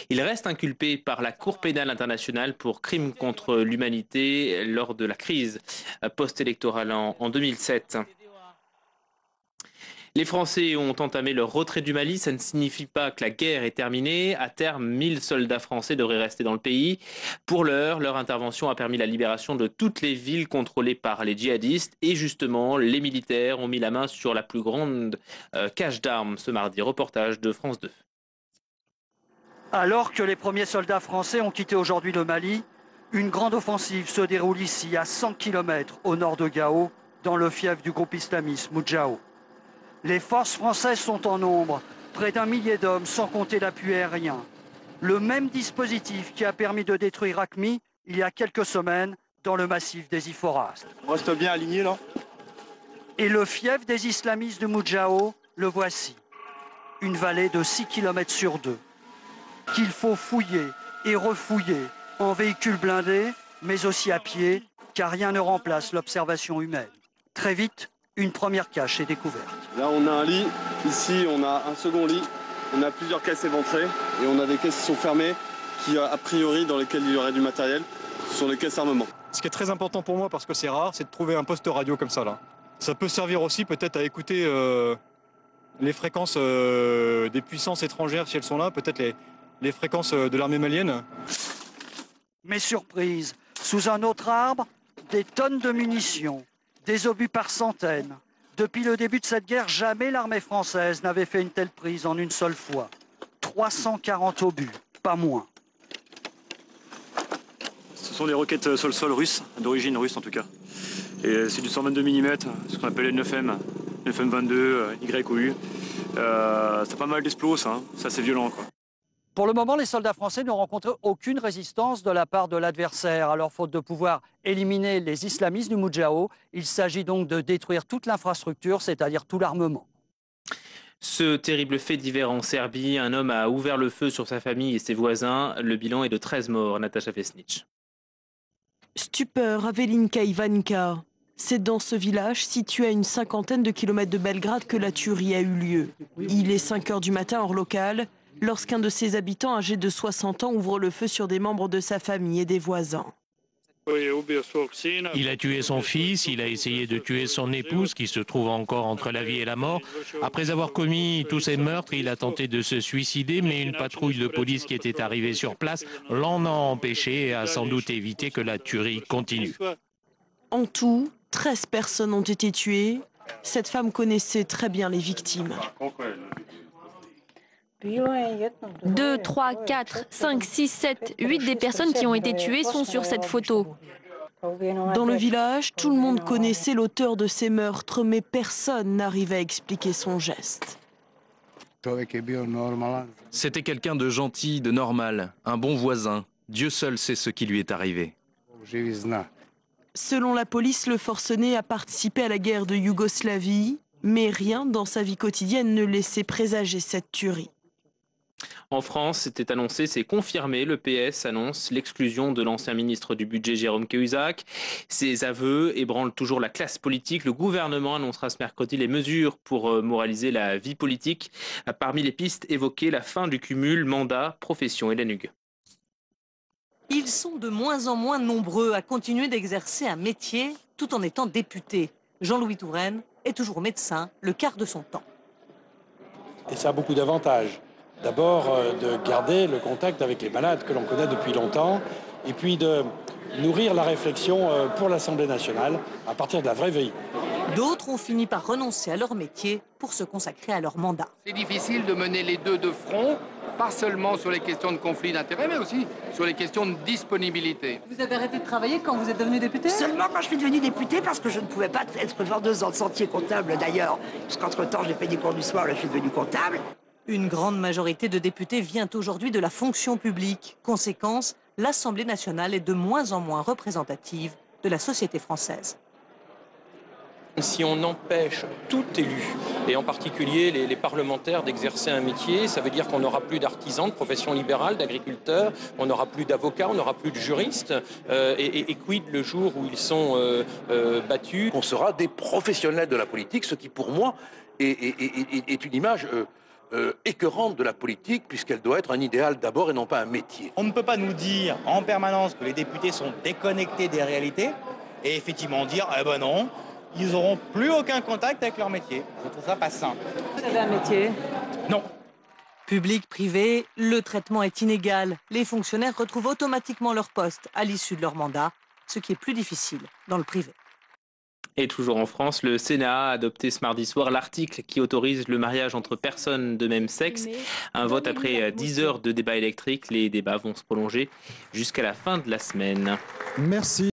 Il reste inculpé par la Cour pénale internationale pour crimes contre l'humanité lors de la crise post-électorale en 2007. Les Français ont entamé leur retrait du Mali. Ça ne signifie pas que la guerre est terminée. À terme, 1000 soldats français devraient rester dans le pays. Pour l'heure, leur intervention a permis la libération de toutes les villes contrôlées par les djihadistes. Et justement, les militaires ont mis la main sur la plus grande cache d'armes ce mardi. Reportage de France 2. Alors que les premiers soldats français ont quitté aujourd'hui le Mali, une grande offensive se déroule ici, à 100 km au nord de Gao, dans le fief du groupe islamiste Moudjahou. Les forces françaises sont en nombre, près d'1 millier d'hommes, sans compter l'appui aérien. Le même dispositif qui a permis de détruire AQMI il y a quelques semaines dans le massif des Iforas. On reste bien aligné là. Et le fief des islamistes de Moudjahou, le voici. Une vallée de 6 km sur 2, qu'il faut fouiller et refouiller en véhicules blindés, mais aussi à pied, car rien ne remplace l'observation humaine. Très vite, une première cache est découverte. Là, on a un lit. Ici, on a un second lit. On a plusieurs caisses éventrées. Et on a des caisses qui sont fermées, qui, a priori, dans lesquelles il y aurait du matériel, sur les caisses armement. Ce qui est très important pour moi, parce que c'est rare, c'est de trouver un poste radio comme ça, là. Ça peut servir aussi peut-être à écouter les fréquences des puissances étrangères, si elles sont là, peut-être les fréquences de l'armée malienne. Mais surprise, sous un autre arbre, des tonnes de munitions. Des obus par centaines. Depuis le début de cette guerre, jamais l'armée française n'avait fait une telle prise en une seule fois. 340 obus, pas moins. Ce sont des roquettes sol-sol russes, d'origine russe en tout cas. Et c'est du 122 mm, ce qu'on appelle les 9M, 9M22, YOU. C'est pas mal d'explos, ça, ça c'est violent, quoi. Pour le moment, les soldats français n'ont rencontré aucune résistance de la part de l'adversaire. Alors, faute de pouvoir éliminer les islamistes du Moudjahou, il s'agit donc de détruire toute l'infrastructure, c'est-à-dire tout l'armement. Ce terrible fait divers en Serbie, un homme a ouvert le feu sur sa famille et ses voisins. Le bilan est de 13 morts. Natacha Vesnic. Stupeur à Velinka Ivanka. C'est dans ce village, situé à une cinquantaine de kilomètres de Belgrade, que la tuerie a eu lieu. Il est 5 h du matin, heure locale, lorsqu'un de ses habitants âgé de 60 ans ouvre le feu sur des membres de sa famille et des voisins. Il a tué son fils, il a essayé de tuer son épouse qui se trouve encore entre la vie et la mort. Après avoir commis tous ces meurtres, il a tenté de se suicider, mais une patrouille de police qui était arrivée sur place l'en a empêché et a sans doute évité que la tuerie continue. En tout, 13 personnes ont été tuées. Cette femme connaissait très bien les victimes. 2, 3, 4, 5, 6, 7, 8 des personnes qui ont été tuées sont sur cette photo. Dans le village, tout le monde connaissait l'auteur de ces meurtres, mais personne n'arrivait à expliquer son geste. C'était quelqu'un de gentil, de normal, un bon voisin. Dieu seul sait ce qui lui est arrivé. Selon la police, le forcené a participé à la guerre de Yougoslavie, mais rien dans sa vie quotidienne ne laissait présager cette tuerie. En France, c'était annoncé, c'est confirmé. Le PS annonce l'exclusion de l'ancien ministre du Budget Jérôme Cahuzac. Ces aveux ébranlent toujours la classe politique. Le gouvernement annoncera ce mercredi les mesures pour moraliser la vie politique. Parmi les pistes évoquées, la fin du cumul mandat-profession. Hélène Hugues. Ils sont de moins en moins nombreux à continuer d'exercer un métier tout en étant députés. Jean-Louis Touraine est toujours médecin le quart de son temps. Et ça a beaucoup d'avantages. D'abord, de garder le contact avec les malades que l'on connaît depuis longtemps, et puis de nourrir la réflexion pour l'Assemblée nationale à partir de la vraie vie. D'autres ont fini par renoncer à leur métier pour se consacrer à leur mandat. C'est difficile de mener les deux de front, pas seulement sur les questions de conflit d'intérêts, mais aussi sur les questions de disponibilité. Vous avez arrêté de travailler quand vous êtes devenu député? Seulement quand je suis devenu député, parce que je ne pouvais pas être vendeuse dans le sentier comptable d'ailleurs, parce qu'entre-temps j'ai fait des cours du soir, là je suis devenu comptable. Une grande majorité de députés vient aujourd'hui de la fonction publique. Conséquence, l'Assemblée nationale est de moins en moins représentative de la société française. Si on empêche tout élu, et en particulier les parlementaires, d'exercer un métier, ça veut dire qu'on n'aura plus d'artisans, de profession libérale, d'agriculteurs, on n'aura plus d'avocats, on n'aura plus de juristes, et quid le jour où ils sont battus. On sera des professionnels de la politique, ce qui pour moi est une image écœurante de la politique, puisqu'elle doit être un idéal d'abord et non pas un métier. On ne peut pas nous dire en permanence que les députés sont déconnectés des réalités et effectivement dire eh ben non, ils n'auront plus aucun contact avec leur métier. Je trouve ça pas sain. Vous avez un métier? Non. Public, privé, le traitement est inégal. Les fonctionnaires retrouvent automatiquement leur poste à l'issue de leur mandat, ce qui est plus difficile dans le privé. Et toujours en France, le Sénat a adopté ce mardi soir l'article qui autorise le mariage entre personnes de même sexe. Un vote après 10 heures de débat électrique. Les débats vont se prolonger jusqu'à la fin de la semaine. Merci.